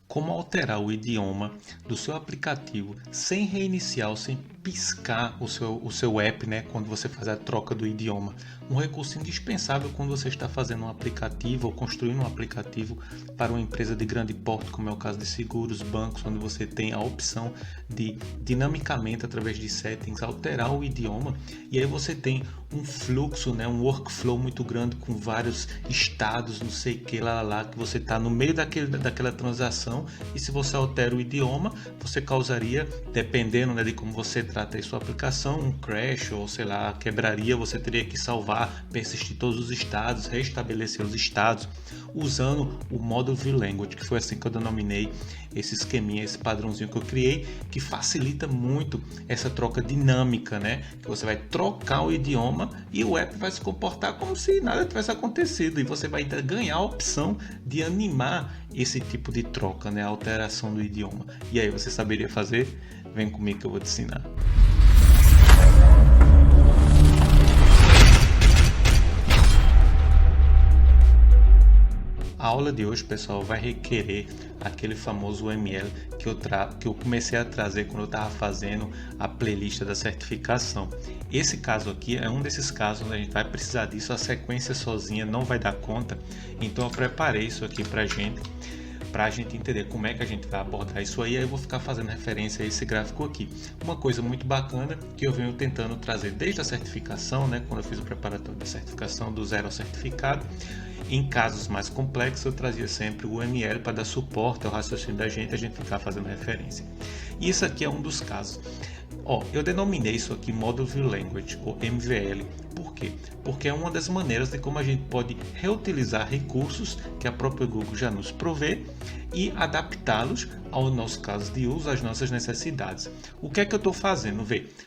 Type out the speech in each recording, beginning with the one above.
como alterar o idioma do seu aplicativo sem reiniciar ou sem piscar o seu app, né, quando você faz a troca do idioma. Um recurso indispensável quando você está fazendo um aplicativo ou construindo um aplicativo para uma empresa de grande porte, como é o caso de seguros, bancos, onde você tem a opção de dinamicamente, através de settings, alterar o idioma, e aí você tem um fluxo, né, um workflow muito grande com vários estados, não sei o que, lá, que você está no meio daquela transação, e se você altera o idioma, você causaria, dependendo, né, de como você trata aí sua aplicação, um crash, ou sei lá, quebraria, você teria que salvar, persistir todos os estados, restabelecer os estados, usando o Model View Language, que foi assim que eu denominei esse esqueminha, esse padrãozinho que eu criei, que facilita muito essa troca dinâmica, né? Que você vai trocar o idioma e o app vai se comportar como se nada tivesse acontecido, e você vai ganhar a opção de animar esse tipo de troca, né? A alteração do idioma. E aí, você saberia fazer? Vem comigo que eu vou te ensinar. A aula de hoje, pessoal, vai requerer aquele famoso UML que eu comecei a trazer quando eu estava fazendo a playlist da certificação. Esse caso aqui é um desses casos onde a gente vai precisar disso, a sequência sozinha não vai dar conta, então eu preparei isso aqui para a gente entender como é que a gente vai abordar isso aí. Aí eu vou ficar fazendo referência a esse gráfico aqui. Uma coisa muito bacana que eu venho tentando trazer desde a certificação, né, quando eu fiz o preparatório da certificação do zero ao certificado. Em casos mais complexos, eu trazia sempre o UML para dar suporte ao raciocínio da gente, a gente ficar fazendo referência. E isso aqui é um dos casos. Eu denominei isso aqui Model View Language, ou MVL. Por quê? Porque é uma das maneiras de como a gente pode reutilizar recursos que a própria Google já nos provê e adaptá-los ao nosso caso de uso, às nossas necessidades. O que é que eu estou fazendo?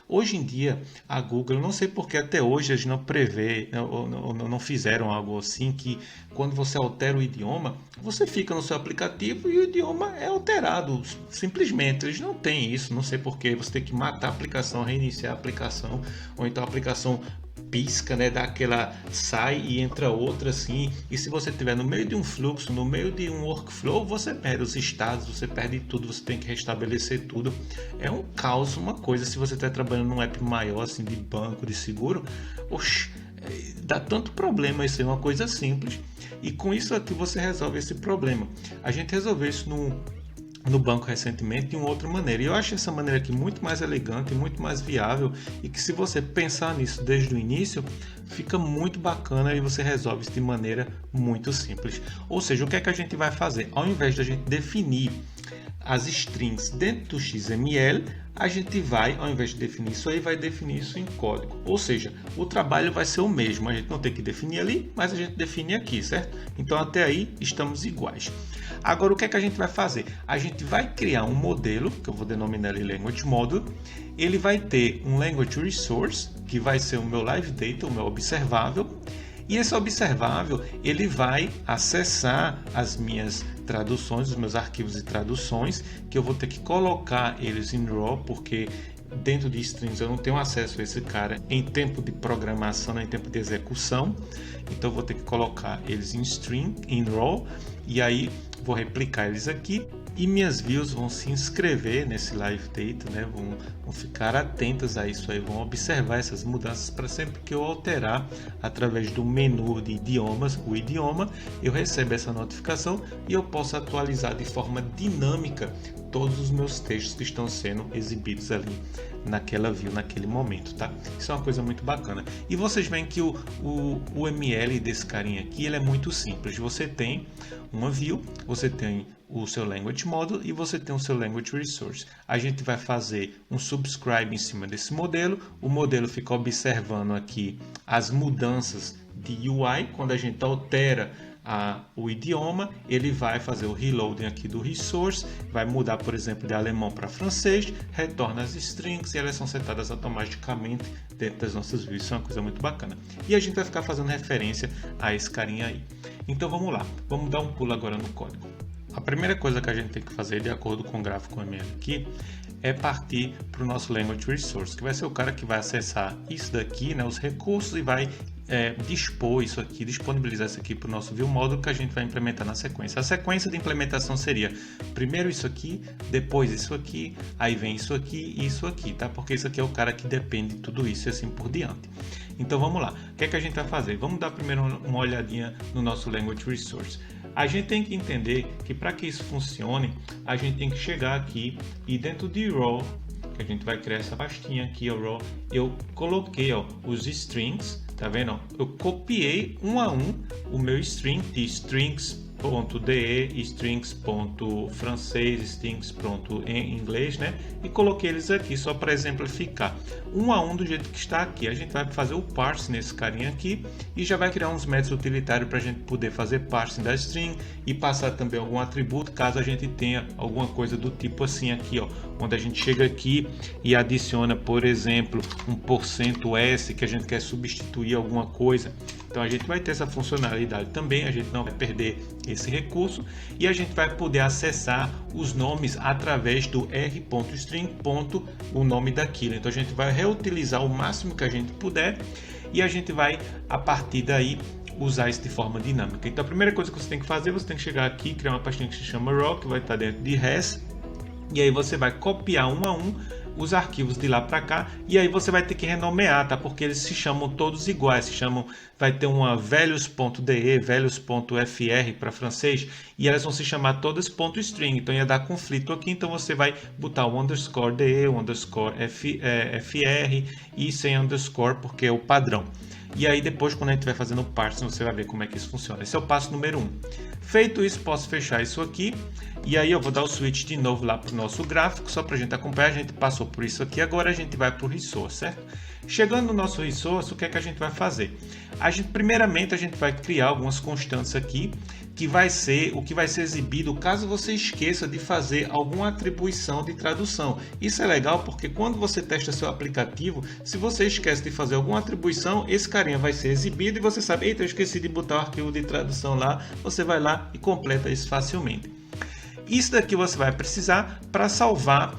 Hoje em dia, a Google, eu não sei porque até hoje eles não prevê, ou não fizeram algo assim, que quando você altera o idioma, você fica no seu aplicativo e o idioma é alterado, simplesmente. Eles não têm isso, não sei porque, você tem que matar a aplicação, reiniciar a aplicação, ou então a aplicação pisca, né, dá aquela, sai e entra outra assim, e se você estiver no meio de um fluxo, no meio de um workflow, você perde os estados, você perde tudo, você tem que restabelecer tudo. É um caos, uma coisa. Se você está trabalhando num app maior assim, de banco, de seguro, dá tanto problema. Isso é uma coisa simples, e com isso aqui você resolve esse problema. A gente resolveu isso no banco recentemente de uma outra maneira, e eu acho essa maneira aqui muito mais elegante e muito mais viável, e que se você pensar nisso desde o início, fica muito bacana e você resolve isso de maneira muito simples. Ou seja, o que é que a gente vai fazer? Ao invés de a gente definir as strings dentro do XML, a gente vai, ao invés de definir isso aí, vai definir isso em código. Ou seja, o trabalho vai ser o mesmo, a gente não tem que definir ali, mas a gente define aqui, certo? Então até aí estamos iguais. Agora, o que é que a gente vai fazer? A gente vai criar um modelo, que eu vou denominar ele Language Model. Ele vai ter um Language Resource, que vai ser o meu Live Data, o meu observável. E esse observável, ele vai acessar as minhas traduções, os meus arquivos de traduções, que eu vou ter que colocar eles em RAW, porque dentro de strings eu não tenho acesso a esse cara em tempo de programação, em tempo de execução. Então eu vou ter que colocar eles em string, em RAW, e aí vou replicar eles aqui. E minhas views vão se inscrever nesse Live Data, né? Vão ficar atentas a isso aí, vão observar essas mudanças para sempre que eu alterar através do menu de idiomas, o idioma, eu recebo essa notificação e eu posso atualizar de forma dinâmica todos os meus textos que estão sendo exibidos ali naquela view, naquele momento, tá? Isso é uma coisa muito bacana. E vocês veem que o ML desse carinha aqui, ele é muito simples. Você tem uma view, você tem o seu Language Model e você tem o seu Language Resource. A gente vai fazer um subscribe em cima desse modelo. O modelo fica observando aqui as mudanças de UI. Quando a gente altera o idioma, ele vai fazer o reloading aqui do resource, vai mudar, por exemplo, de alemão para francês, retorna as strings e elas são setadas automaticamente dentro das nossas views. Isso é uma coisa muito bacana. E a gente vai ficar fazendo referência a esse carinha aí. Então vamos lá, vamos dar um pulo agora no código. A primeira coisa que a gente tem que fazer, de acordo com o gráfico ML aqui, é partir para o nosso Language Resource, que vai ser o cara que vai acessar isso daqui, né, os recursos, e vai dispor isso aqui, disponibilizar isso aqui para o nosso view módulo que a gente vai implementar na sequência. A sequência de implementação seria primeiro isso aqui, depois isso aqui, aí vem isso aqui e isso aqui, tá? Porque isso aqui é o cara que depende de tudo isso e assim por diante. Então vamos lá, o que é que a gente vai fazer? Vamos dar primeiro uma olhadinha no nosso Language Resource. A gente tem que entender que para que isso funcione, a gente tem que chegar aqui e dentro de raw, que a gente vai criar essa pastinha aqui, ó, raw, eu coloquei, ó, os strings, tá vendo? Eu copiei um a um o meu string de strings.de, strings.francês, strings em inglês, né? E coloquei eles aqui só para exemplificar. Um a um do jeito que está aqui. A gente vai fazer o parse nesse carinha aqui e já vai criar uns métodos utilitários para a gente poder fazer parsing da string e passar também algum atributo caso a gente tenha alguma coisa do tipo assim aqui, ó, onde a gente chega aqui e adiciona, por exemplo, um %s que a gente quer substituir alguma coisa. Então a gente vai ter essa funcionalidade também, a gente não vai perder esse recurso e a gente vai poder acessar os nomes através do r.string. O nome daquilo. Então a gente vai reutilizar o máximo que a gente puder e a gente vai a partir daí usar isso de forma dinâmica. Então a primeira coisa que você tem que fazer, você tem que chegar aqui, criar uma pastinha que se chama raw, que vai estar dentro de res, e aí você vai copiar um a um os arquivos de lá para cá e aí você vai ter que renomear, tá? Porque eles se chamam todos iguais, vai ter uma values.de, values.fr para francês e elas vão se chamar todas .string, então ia dar conflito aqui, então você vai botar o underscore de, o underscore fr e sem underscore porque é o padrão. E aí depois quando a gente vai fazendo o parsing você vai ver como é que isso funciona. Esse é o passo número 1. Feito isso, posso fechar isso aqui e aí eu vou dar o switch de novo lá para o nosso gráfico, só para a gente acompanhar. A gente passou por isso aqui, agora a gente vai para o resource, certo? Chegando no nosso resource, o que é que a gente vai fazer? Primeiramente a gente vai criar algumas constantes aqui, que vai ser o que vai ser exibido caso você esqueça de fazer alguma atribuição de tradução. Isso é legal porque quando você testa seu aplicativo, se você esquece de fazer alguma atribuição, esse carinha vai ser exibido e você sabe, eita, eu esqueci de botar o arquivo de tradução lá, você vai lá e completa isso facilmente. Isso daqui você vai precisar para salvar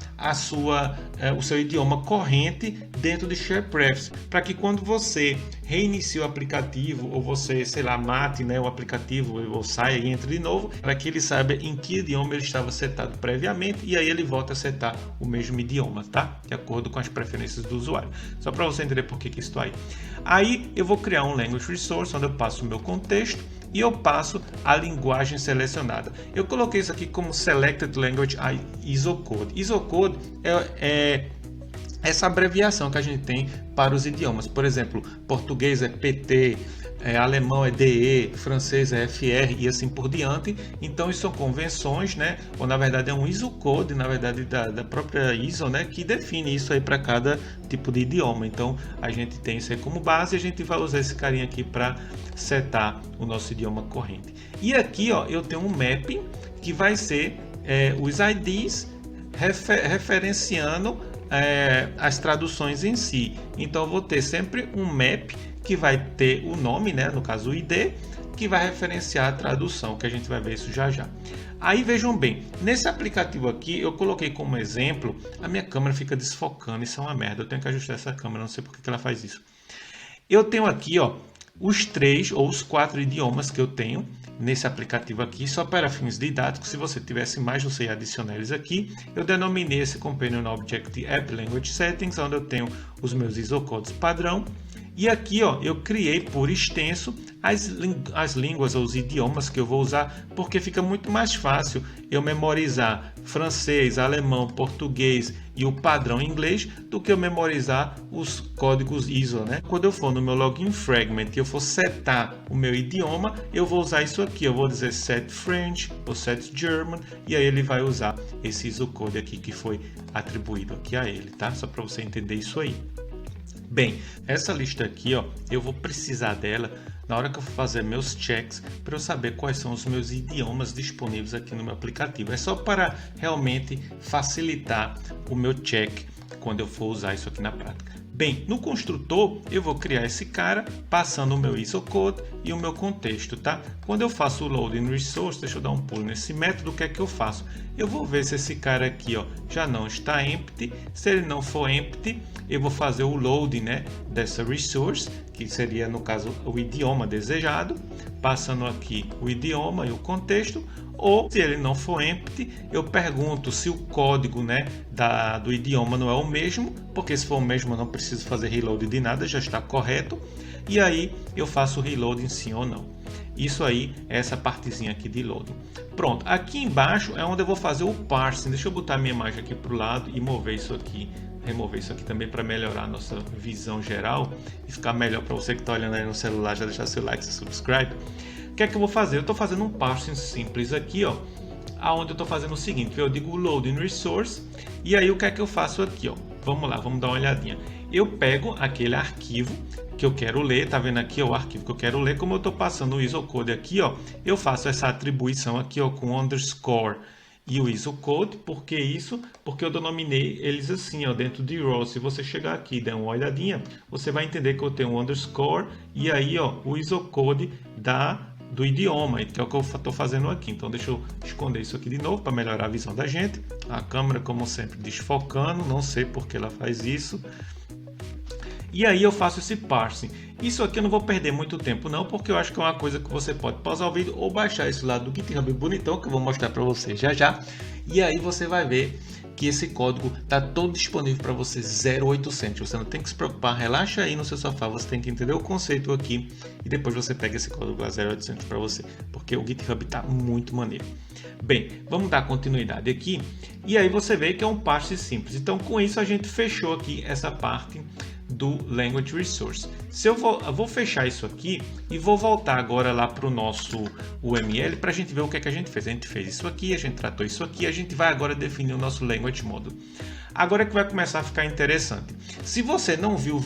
o seu idioma corrente dentro de SharePrefs, para que quando você reinicie o aplicativo ou você, sei lá, mate, né, o aplicativo ou saia e entre de novo, para que ele saiba em que idioma ele estava setado previamente e aí ele volta a setar o mesmo idioma, tá? De acordo com as preferências do usuário. Só para você entender por que isso está aí. Aí eu vou criar um Language Resource onde eu passo o meu contexto e eu passo a linguagem selecionada. Eu coloquei isso aqui como Selected Language ISO Code. ISO Code é essa abreviação que a gente tem para os idiomas. Por exemplo, português é PT, alemão é DE, francês é FR e assim por diante. Então isso são convenções, né? Ou na verdade é um ISO Code, na verdade da própria ISO, né? Que define isso aí para cada tipo de idioma. Então a gente tem isso aí como base e a gente vai usar esse carinha aqui para setar o nosso idioma corrente. E aqui, ó, eu tenho um mapping que vai ser os IDs referenciando as traduções em si. Então eu vou ter sempre um map que vai ter o nome, né, no caso o ID, que vai referenciar a tradução, que a gente vai ver isso já já. Aí vejam bem, nesse aplicativo aqui eu coloquei como exemplo, a minha câmera fica desfocando, isso é uma merda, eu tenho que ajustar essa câmera, não sei por que ela faz isso. Eu tenho aqui, ó, os 3 ou os 4 idiomas que eu tenho nesse aplicativo aqui, só para fins didáticos. Se você tivesse mais, você ia adicionar eles aqui. Eu denominei esse Companion Object de App Language Settings, onde eu tenho os meus ISO codes padrão. E aqui, ó, eu criei por extenso as línguas ou os idiomas que eu vou usar, porque fica muito mais fácil eu memorizar francês, alemão, português e o padrão inglês do que eu memorizar os códigos ISO, né? Quando eu for no meu login fragment e eu for setar o meu idioma, eu vou usar isso aqui, eu vou dizer set French ou set German e aí ele vai usar esse ISO code aqui que foi atribuído aqui a ele, tá? Só para você entender isso aí. Bem, essa lista aqui, ó, eu vou precisar dela na hora que eu for fazer meus checks para eu saber quais são os meus idiomas disponíveis aqui no meu aplicativo. É só para realmente facilitar o meu check quando eu for usar isso aqui na prática. Bem, no construtor eu vou criar esse cara passando o meu ISO code e o meu contexto, tá? Quando eu faço o loading resource, deixa eu dar um pulo nesse método, o que é que eu faço? Eu vou ver se esse cara aqui, ó, já não está empty. Se ele não for empty, eu vou fazer o loading, né, dessa resource, que seria no caso o idioma desejado, passando aqui o idioma e o contexto. Ou se ele não for empty, eu pergunto se o código, né, do idioma não é o mesmo, porque se for o mesmo eu não preciso fazer reload de nada, já está correto. E aí eu faço o reload em sim ou não. Isso aí é essa partezinha aqui de loading. Pronto, aqui embaixo é onde eu vou fazer o parsing. Deixa eu botar minha imagem aqui para o lado e mover isso aqui. Remover isso aqui também para melhorar a nossa visão geral e ficar melhor para você que está olhando aí no celular, já deixar seu like e subscribe. O que é que eu vou fazer? Eu estou fazendo um parsing simples aqui, ó, aonde eu estou fazendo o seguinte, eu digo loading resource e aí o que é que eu faço aqui, ó? Vamos lá, vamos dar uma olhadinha. Eu pego aquele arquivo que eu quero ler, tá vendo aqui, ó, o arquivo que eu quero ler, como eu estou passando o ISO code aqui, ó, eu faço essa atribuição aqui, ó, com underscore e o ISO code. Por que isso? Porque eu denominei eles assim, ó, dentro de raw. Se você chegar aqui e der uma olhadinha, você vai entender que eu tenho um underscore e aí, ó, o ISO code do idioma, que é o que eu estou fazendo aqui. Então deixa eu esconder isso aqui de novo para melhorar a visão da gente. A câmera, como sempre, desfocando, não sei porque ela faz isso. E aí eu faço esse parsing. Isso aqui eu não vou perder muito tempo não, porque eu acho que é uma coisa que você pode pausar o vídeo ou baixar isso lá do GitHub bonitão, que eu vou mostrar para você já já. E aí você vai ver que esse código está todo disponível para você 0800. Você não tem que se preocupar, relaxa aí no seu sofá, você tem que entender o conceito aqui e depois você pega esse código lá 0800 para você, porque o GitHub está muito maneiro. Bem, vamos dar continuidade aqui e aí você vê que é um parsing simples. Então com isso a gente fechou aqui essa parte do Language Resource. Eu vou fechar isso aqui e vou voltar agora lá para o nosso UML para a gente ver o que é que a gente fez. A gente fez isso aqui, a gente tratou isso aqui, a gente vai agora definir o nosso Language Model. Agora que vai começar a ficar interessante. Se você não viu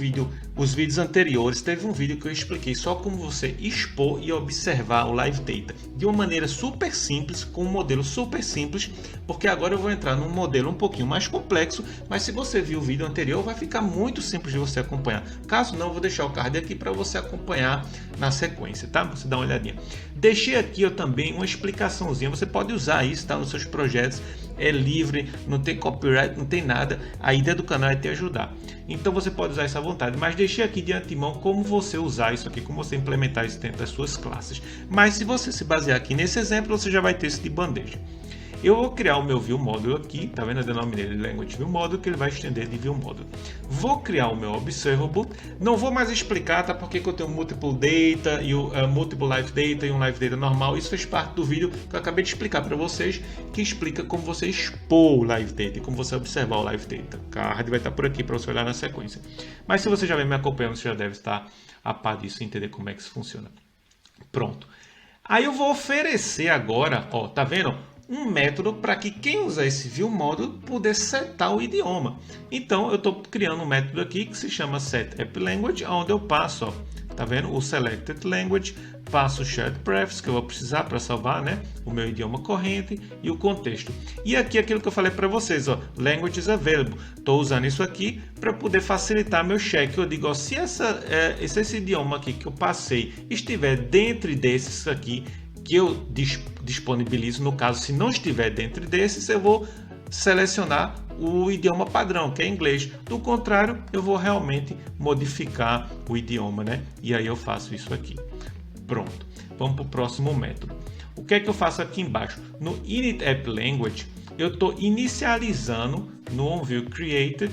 os vídeos anteriores, teve um vídeo que eu expliquei só como você expor e observar o Live Data de uma maneira super simples, com um modelo super simples, porque agora eu vou entrar num modelo um pouquinho mais complexo, mas se você viu o vídeo anterior, vai ficar muito simples de você acompanhar. Caso não, eu vou deixar o card aqui para você acompanhar na sequência, tá? Você dá uma olhadinha. Deixei aqui eu também uma explicaçãozinha, você pode usar isso, tá, nos seus projetos, é livre, não tem copyright, não tem nada, a ideia do canal é te ajudar. Então você pode usar isso à vontade, mas deixei aqui de antemão como você usar isso aqui, como você implementar isso dentro das suas classes. Mas se você se basear aqui nesse exemplo, você já vai ter isso de bandeja. Eu vou criar o meu View Model aqui, tá vendo? Eu denominei ele Language View Model, que ele vai estender de View Model. Vou criar o meu Observable, não vou mais explicar, tá? Porque eu tenho Multiple Data, e Multiple Live Data e um Live Data normal. Isso fez parte do vídeo que eu acabei de explicar para vocês, que explica como você expor o Live Data e como você observar o Live Data. O card vai estar por aqui para você olhar na sequência. Mas se você já vem me acompanhando, você já deve estar a par disso e entender como é que isso funciona. Pronto. Aí eu vou oferecer agora, ó, tá vendo? Um método para que quem usar esse View Model puder setar o idioma. Então eu estou criando um método aqui que se chama setAppLanguage, onde eu passo, ó, tá vendo, o selected language, passo o shared prefix que eu vou precisar para salvar, né, o meu idioma corrente e o contexto. E aqui aquilo que eu falei para vocês, ó, language is available. Estou usando isso aqui para poder facilitar meu check. Eu digo, ó, se esse idioma aqui que eu passei estiver dentro desses aqui que eu disponibilizo, no caso, se não estiver dentro desses, eu vou selecionar o idioma padrão, que é inglês. Do contrário, eu vou realmente modificar o idioma, né? E aí eu faço isso aqui. Pronto. Vamos para o próximo método. O que é que eu faço aqui embaixo? No initAppLanguage, eu estou inicializando no onViewCreated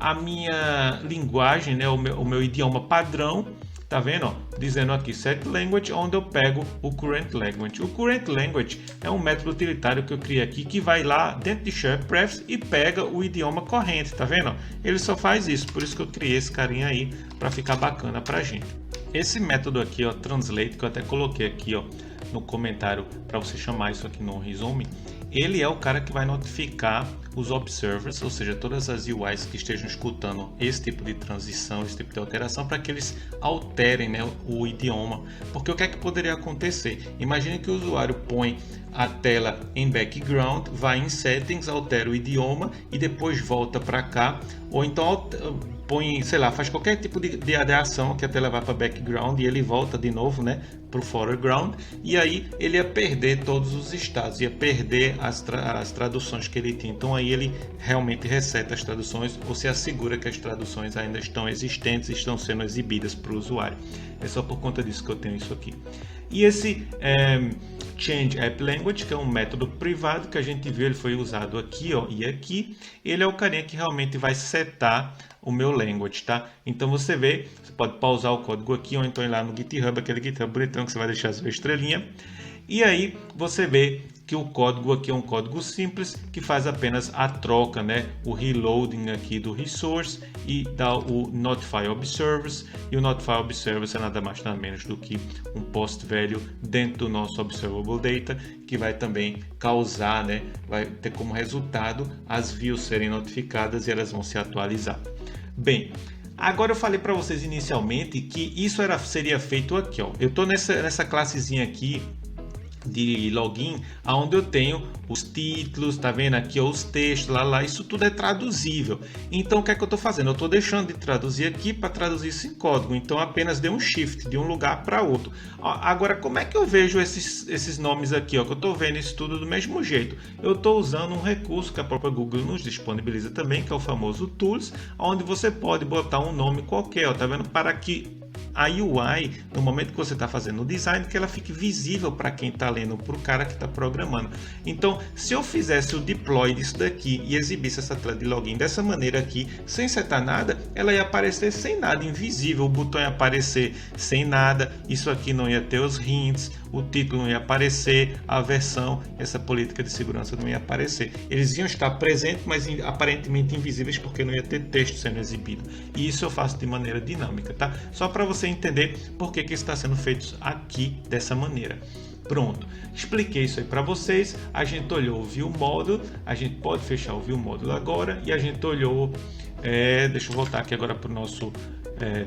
a minha linguagem, né? O meu idioma padrão. Tá vendo? Ó, dizendo aqui setLanguage, onde eu pego o currentLanguage. O currentLanguage é um método utilitário que eu criei aqui que vai lá dentro de sharedPrefix e pega o idioma corrente. Tá vendo? Ele só faz isso, por isso que eu criei esse carinha aí para ficar bacana pra gente. Esse método aqui, ó, translate, que eu até coloquei aqui, ó, no comentário para você chamar isso aqui no resume, ele é o cara que vai notificar os observers, ou seja, todas as UIs que estejam escutando esse tipo de transição, esse tipo de alteração, para que eles alterem, né, o idioma. Porque o que é que poderia acontecer? Imagine que o usuário põe a tela em background, vai em settings, altera o idioma e depois volta para cá, ou então põe, sei lá, faz qualquer tipo de ação que até levar para background e ele volta de novo, né, para o foreground, e aí ele ia perder todos os estados, ia perder as traduções que ele tinha. Então aí ele realmente reseta as traduções ou se assegura que as traduções ainda estão existentes e estão sendo exibidas para o usuário. É só por conta disso que eu tenho isso aqui. E esse Change App Language, que é um método privado que a gente viu, ele foi usado aqui, ó, e aqui. Ele é o carinha que realmente vai setar o meu language, tá? Então você vê, você pode pausar o código aqui ou então ir lá no GitHub, aquele GitHub bonitão que você vai deixar a sua estrelinha. E aí você vê que o código aqui é um código simples que faz apenas a troca, né? O reloading aqui do resource e dá o Notify Observers. E o Notify Observers é nada mais nada menos do que um post value dentro do nosso Observable Data, que vai também causar, né? Vai ter como resultado as views serem notificadas e elas vão se atualizar. Bem, agora eu falei para vocês inicialmente que isso seria feito aqui, ó. Eu estou nessa classezinha aqui de login, onde eu tenho os títulos, tá vendo aqui, ó, os textos, lá, isso tudo é traduzível. Então o que é que eu estou fazendo? Eu estou deixando de traduzir aqui para traduzir isso em código. Então apenas dei um shift de um lugar para outro. Agora, como é que eu vejo esses nomes aqui, ó, que eu estou vendo isso tudo do mesmo jeito? Eu estou usando um recurso que a própria Google nos disponibiliza também, que é o famoso Tools, onde você pode botar um nome qualquer, ó, tá vendo? Para que a UI, no momento que você está fazendo o design, que ela fique visível para quem está lendo, para o cara que está programando. Então, se eu fizesse o deploy disso daqui e exibisse essa tela de login dessa maneira aqui, sem setar nada, ela ia aparecer sem nada, invisível, o botão ia aparecer sem nada, isso aqui não ia ter os hints, o título não ia aparecer, a versão, essa política de segurança não ia aparecer. Eles iam estar presentes, mas aparentemente invisíveis, porque não ia ter texto sendo exibido. E isso eu faço de maneira dinâmica, tá? Só para você entender por que está sendo feito aqui dessa maneira. Pronto, expliquei isso aí para vocês. A gente olhou o View Model, a gente pode fechar o View Model agora, e a gente olhou, deixa eu voltar aqui agora para o nosso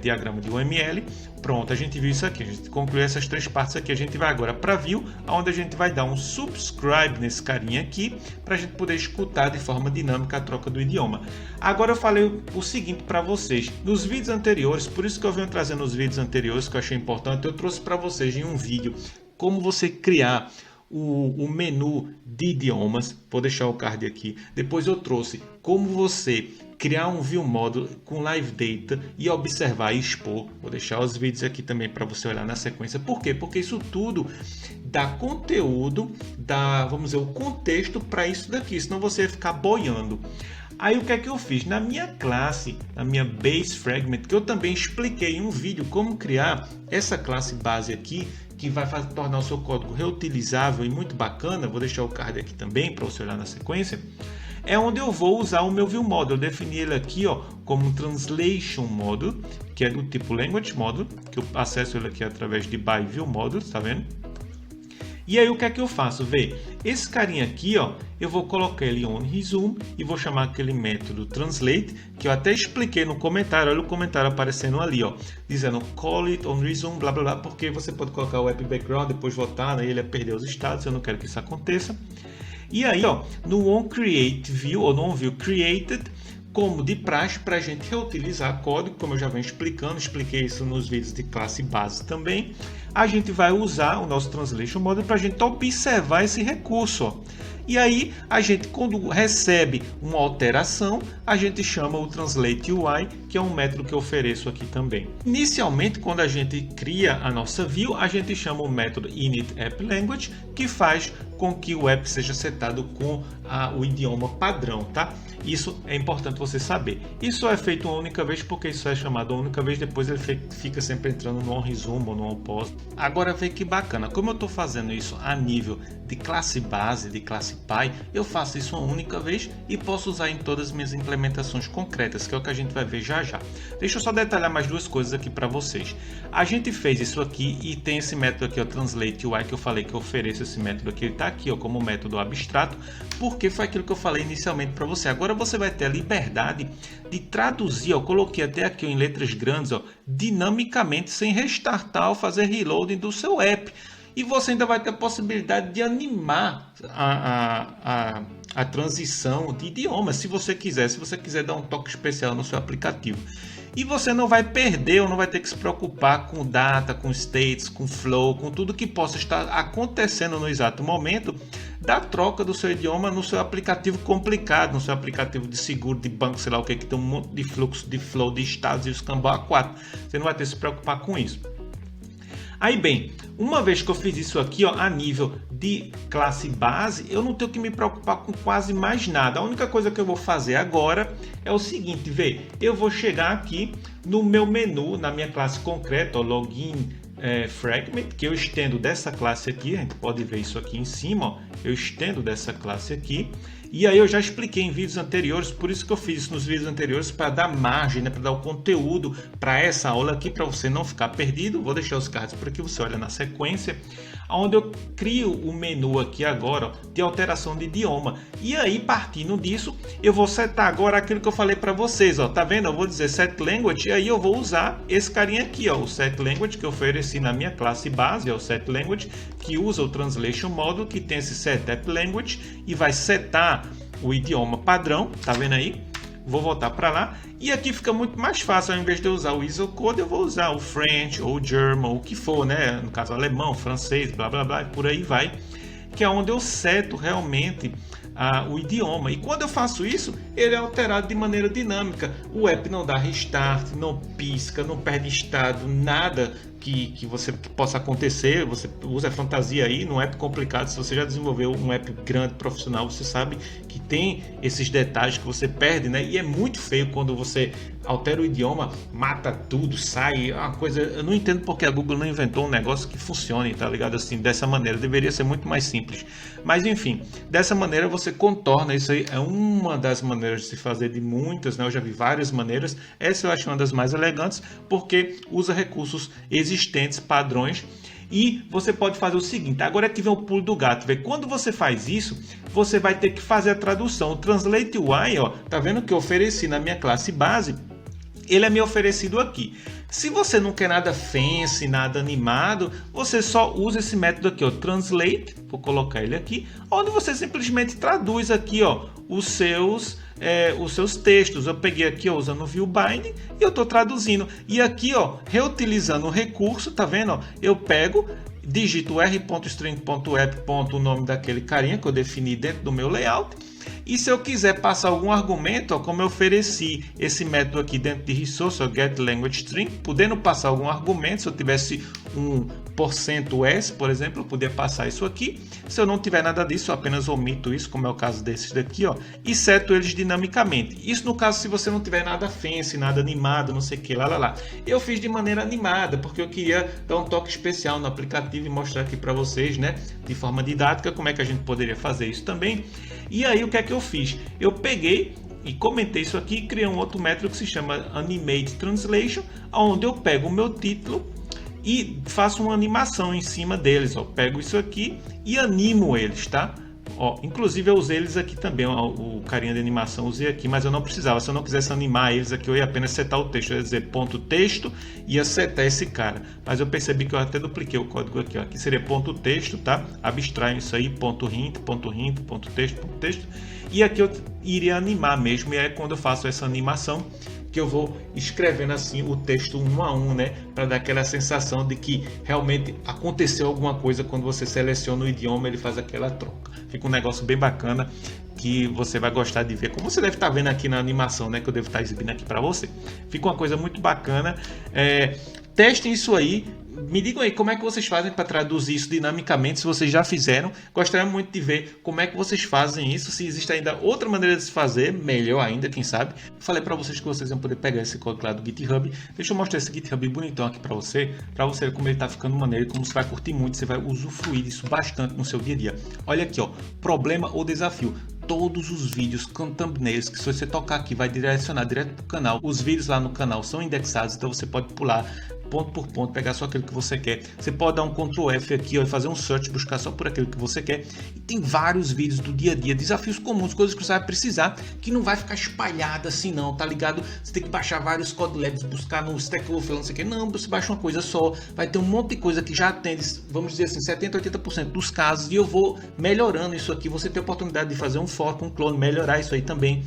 diagrama de UML. Pronto, a gente viu isso aqui, a gente concluiu essas três partes aqui. A gente vai agora para View, onde a gente vai dar um subscribe nesse carinha aqui, para a gente poder escutar de forma dinâmica a troca do idioma. Agora eu falei o seguinte para vocês, nos vídeos anteriores, por isso que eu venho trazendo os vídeos anteriores, que eu achei importante, eu trouxe para vocês em um vídeo como você criar o menu de idiomas. Vou deixar o card aqui. Depois eu trouxe como você criar um View Model com Live Data e observar e expor. Vou deixar os vídeos aqui também para você olhar na sequência. Por quê? Porque isso tudo dá conteúdo, dá, vamos dizer, o contexto para isso daqui, senão você vai ficar boiando. Aí o que é que eu fiz? Na minha classe, na minha Base Fragment, que eu também expliquei em um vídeo como criar essa classe base aqui, que vai tornar o seu código reutilizável e muito bacana. Vou deixar o card aqui também para você olhar na sequência. É onde eu vou usar o meu View Model. Eu defini ele aqui, ó, como Translation Model, que é do tipo Language Model, que eu acesso ele aqui através de By View Model, tá vendo? E aí o que é que eu faço? Vê, esse carinha aqui, ó, eu vou colocar ele on resume e vou chamar aquele método translate, que eu até expliquei no comentário. Olha o comentário aparecendo ali, ó, dizendo call it on resume, blá blá blá, porque você pode colocar o app background, depois voltar, né, ele ia perder os estados. Eu não quero que isso aconteça. E aí, ó, no onCreateView ou no onView created, como de praxe, para a gente reutilizar código, como eu já venho explicando, expliquei isso nos vídeos de classe base também. A gente vai usar o nosso Translation Model para a gente observar esse recurso, ó. E aí, a gente, quando recebe uma alteração, a gente chama o Translate UI, que é um método que eu ofereço aqui também. Inicialmente, quando a gente cria a nossa view, a gente chama o método initAppLanguage, que faz com que o app seja setado com o idioma padrão, tá? Isso é importante você saber. Isso é feito uma única vez, porque isso é chamado uma única vez, depois ele fica sempre entrando no onResume ou no onPause. Agora vê que bacana, como eu estou fazendo isso a nível de classe base, de classe Py, eu faço isso uma única vez e posso usar em todas as minhas implementações concretas, que é o que a gente vai ver já já. Deixa eu só detalhar mais duas coisas aqui para vocês. A gente fez isso aqui e tem esse método aqui, o Translate UI, que eu falei que eu ofereço esse método aqui, ele está aqui, ó, como método abstrato, porque foi aquilo que eu falei inicialmente para você. Agora você vai ter a liberdade de traduzir, ó, eu coloquei até aqui ó, em letras grandes, ó, dinamicamente, sem restartar ou fazer reloading do seu app. E você ainda vai ter a possibilidade de animar a transição de idioma, se você quiser dar um toque especial no seu aplicativo. E você não vai perder ou não vai ter que se preocupar com data, com states, com flow, com tudo que possa estar acontecendo no exato momento da troca do seu idioma no seu aplicativo complicado, no seu aplicativo de seguro, de banco, sei lá o que tem um monte de fluxo, de flow, de estados e os cambau A4. Você não vai ter que se preocupar com isso. Aí bem, uma vez que eu fiz isso aqui, ó, a nível de classe base, eu não tenho que me preocupar com quase mais nada. A única coisa que eu vou fazer agora é o seguinte, vê, eu vou chegar aqui no meu menu, na minha classe concreta, ó, login fragment, que eu estendo dessa classe aqui, a gente pode ver isso aqui em cima, ó, eu estendo dessa classe aqui. E aí eu já expliquei em vídeos anteriores, por isso que eu fiz isso nos vídeos anteriores, para dar margem, né, para dar o conteúdo para essa aula aqui, para você não ficar perdido. Vou deixar os cards por aqui, você olha na sequência, onde eu crio o menu aqui agora, ó, de alteração de idioma. E aí, partindo disso, eu vou setar agora aquilo que eu falei para vocês, ó, tá vendo? Eu vou dizer set language, e aí eu vou usar esse carinha aqui, ó, o set language que eu ofereci na minha classe base, ó, o set language, que usa o translation module, que tem esse setup language, e vai setar o idioma padrão, tá vendo aí? Vou voltar para lá e aqui fica muito mais fácil. Ao invés de eu usar o ISO Code, eu vou usar o French ou o German, ou o que for, né? No caso alemão, francês, blá blá blá, e por aí vai, que é onde eu seto realmente o idioma. E quando eu faço isso, ele é alterado de maneira dinâmica. O app não dá restart, não pisca, não perde estado, nada que possa acontecer. Você usa a fantasia aí num app complicado. Se você já desenvolveu um app grande, profissional, você sabe que tem esses detalhes que você perde, né? E é muito feio quando você altera o idioma, mata tudo, sai uma coisa. Eu não entendo porque a Google não inventou um negócio que funcione, tá ligado? Assim, dessa maneira, deveria ser muito mais simples. Mas enfim, dessa maneira você contorna isso aí. É uma das maneiras de se fazer, de muitas, né? Eu já vi várias maneiras. Essa eu acho uma das mais elegantes, porque usa recursos existentes, padrões. E você pode fazer o seguinte, agora aqui vem o pulo do gato, vê? Quando você faz isso, você vai ter que fazer a tradução. O Translate UI, ó, tá vendo que eu ofereci na minha classe base? Ele é me oferecido aqui. Se você não quer nada fancy, nada animado, você só usa esse método aqui, ó, Translate, vou colocar ele aqui, onde você simplesmente traduz aqui, ó, os seus textos. Eu peguei aqui, ó, usando o ViewBinding e eu estou traduzindo. E aqui, ó, reutilizando o recurso, tá vendo? Ó, eu pego, digito r.string.app, o nome daquele carinha que eu defini dentro do meu layout. E se eu quiser passar algum argumento, ó, como eu ofereci esse método aqui dentro de resource, ó, getLanguageString, podendo passar algum argumento, se eu tivesse um %s, por exemplo, eu poderia passar isso aqui. Se eu não tiver nada disso, eu apenas omito isso, como é o caso desses daqui, ó, e seto eles dinamicamente. Isso no caso se você não tiver nada fancy, nada animado, não sei o que, lá. Eu fiz de maneira animada, porque eu queria dar um toque especial no aplicativo e mostrar aqui para vocês, né, de forma didática, como é que a gente poderia fazer isso também. E aí o que é que eu fiz? Eu peguei e comentei isso aqui e criei um outro método que se chama Animate Translation, onde eu pego o meu título e faço uma animação em cima deles. Ó. Pego isso aqui e animo eles, tá? Ó, inclusive eu usei eles aqui também, ó, o carinha de animação usei aqui, mas eu não precisava. Se eu não quisesse animar eles aqui, eu ia apenas setar o texto. Eu ia dizer ponto texto e ia setar esse cara. Mas eu percebi que eu até dupliquei o código aqui. Ó. Aqui seria ponto texto, tá? Abstraem isso aí, ponto hint, ponto texto, ponto texto. E aqui eu iria animar mesmo. E é quando eu faço essa animação que eu vou escrevendo assim o texto um a um, né, para dar aquela sensação de que realmente aconteceu alguma coisa. Quando você seleciona o idioma, ele faz aquela troca. Fica um negócio bem bacana que você vai gostar de ver, como você deve estar vendo aqui na animação, né, que eu devo estar exibindo aqui para você. Fica uma coisa muito bacana. Testem isso aí. Me digam aí como é que vocês fazem para traduzir isso dinamicamente, se vocês já fizeram. Gostaria muito de ver como é que vocês fazem isso, se existe ainda outra maneira de se fazer, melhor ainda, quem sabe. Falei para vocês que vocês vão poder pegar esse código lá do GitHub. Deixa eu mostrar esse GitHub bonitão aqui para você ver como ele está ficando maneiro e como você vai curtir muito, você vai usufruir disso bastante no seu dia a dia. Olha aqui, ó, problema ou desafio. Todos os vídeos com thumbnails que se você tocar aqui vai direcionar direto para o canal. Os vídeos lá no canal são indexados, então você pode pular ponto por ponto, pegar só aquilo que você quer. Você pode dar um Ctrl F aqui, ó, e fazer um search, buscar só por aquilo que você quer. E tem vários vídeos do dia a dia, desafios comuns, coisas que você vai precisar, que não vai ficar espalhada assim não, tá ligado? Você tem que baixar vários Codlabs, buscar no Stack Overflow, não sei o que. Não, você baixa uma coisa só, vai ter um monte de coisa que já atende, vamos dizer assim, 70, 80% dos casos, e eu vou melhorando isso aqui. Você tem a oportunidade de fazer um fork, um clone, melhorar isso aí também.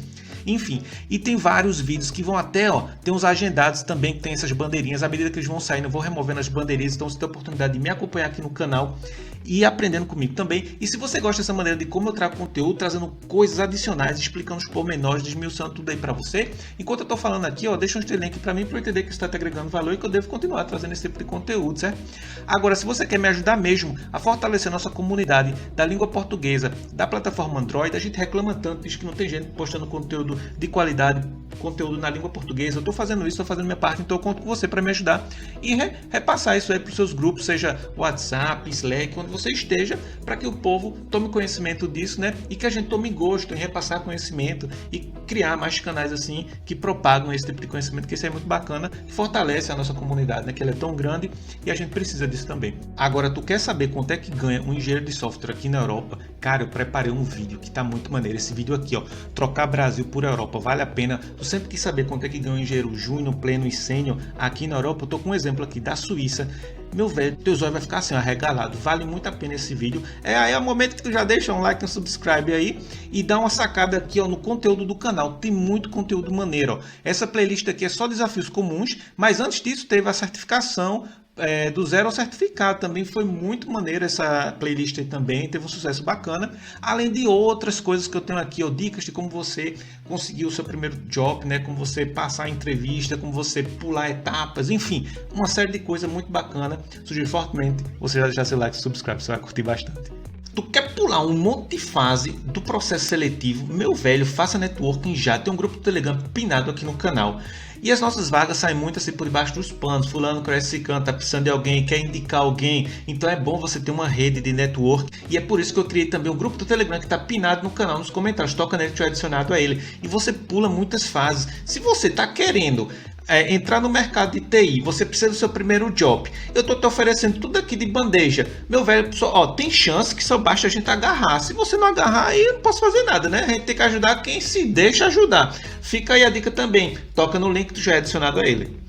Enfim, e tem vários vídeos que vão até, ó, tem uns agendados também que tem essas bandeirinhas. À medida que eles vão saindo, eu vou removendo as bandeirinhas. Então você tem a oportunidade de me acompanhar aqui no canal e aprendendo comigo também. E se você gosta dessa maneira de como eu trago conteúdo, trazendo coisas adicionais, explicando os pormenores, desmiuçando tudo aí para você, enquanto eu tô falando aqui, ó, deixa um estrelinha aqui para mim, para eu entender que isso está te agregando valor e que eu devo continuar trazendo esse tipo de conteúdo, certo? Agora, se você quer me ajudar mesmo a fortalecer nossa comunidade da língua portuguesa, da plataforma Android, a gente reclama tanto, diz que não tem gente postando conteúdo de qualidade, conteúdo na língua portuguesa. Eu tô fazendo isso, tô fazendo minha parte, então eu conto com você para me ajudar e repassar isso aí para os seus grupos, seja WhatsApp, Slack, onde você esteja, para que o povo tome conhecimento disso, né? E que a gente tome gosto em repassar conhecimento e criar mais canais assim que propagam esse tipo de conhecimento, que isso é muito bacana, fortalece a nossa comunidade, né? Que ela é tão grande e a gente precisa disso também. Agora, tu quer saber quanto é que ganha um engenheiro de software aqui na Europa? Cara, eu preparei um vídeo que tá muito maneiro. Esse vídeo aqui, ó, trocar Brasil por Europa, vale a pena. Tu sempre quis saber quanto é que ganha um engenheiro júnior, pleno e sênior aqui na Europa? Eu tô com um exemplo aqui da Suíça. Meu velho, teu zóio vai ficar assim, arregalado. Vale muito a pena esse vídeo. Aí é o momento que tu já deixa um like, um subscribe aí e dá uma sacada aqui, ó, no conteúdo do canal. Tem muito conteúdo maneiro, ó. Essa playlist aqui é só desafios comuns, mas antes disso teve a certificação do zero ao certificado. Também foi muito maneiro essa playlist aí também, teve um sucesso bacana, além de outras coisas que eu tenho aqui, ó, dicas de como você conseguir o seu primeiro job, né, como você passar a entrevista, como você pular etapas, enfim, uma série de coisas muito bacana. Sugiro fortemente você já deixar seu like e subscribe, você vai curtir bastante. Tu quer pular um monte de fase do processo seletivo? Meu velho, faça networking já. Tem um grupo do Telegram pinado aqui no canal. E as nossas vagas saem muito assim por debaixo dos panos. Fulano cresce esse canto, tá precisando de alguém, quer indicar alguém. Então é bom você ter uma rede de network. E é por isso que eu criei também o grupo do Telegram que tá pinado no canal, nos comentários. Toca nele que eu adicionado a ele. E você pula muitas fases. Se você tá querendo entrar no mercado de TI, você precisa do seu primeiro job, eu tô te oferecendo tudo aqui de bandeja. Meu velho, ó, tem chance que só basta a gente agarrar. Se você não agarrar, aí eu não posso fazer nada, né? A gente tem que ajudar quem se deixa ajudar. Fica aí a dica também, toca no link que já é adicionado a ele.